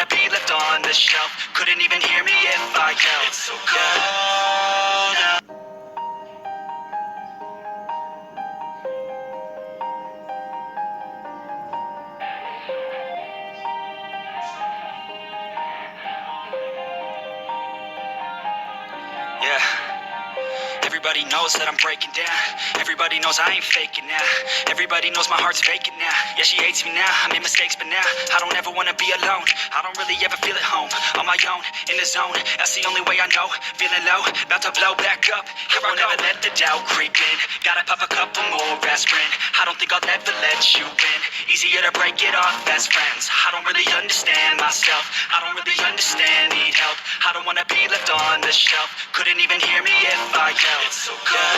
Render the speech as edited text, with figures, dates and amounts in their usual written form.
wanna be left on the shelf. Couldn't even hear me if I yelled. It's so cold out. Yeah. Everybody knows that I'm breaking down. Everybody knows I ain't faking now. Everybody knows my heart's vacant now. Yeah, she hates me now. I made mistakes, but now I don't ever wanna be alone. I don't really ever feel at home. On my own, in the zone. That's the only way I know. Feeling low, about to blow back up. Here I won't ever let the doubt creep in. Gotta pop a couple more aspirin. I don't think I'll ever let you in. Easier to break it off best friends. I don't really understand myself. I don't really understand, need help. I don't wanna be left on the shelf. Couldn't even hear me if I yelled. It's so cold.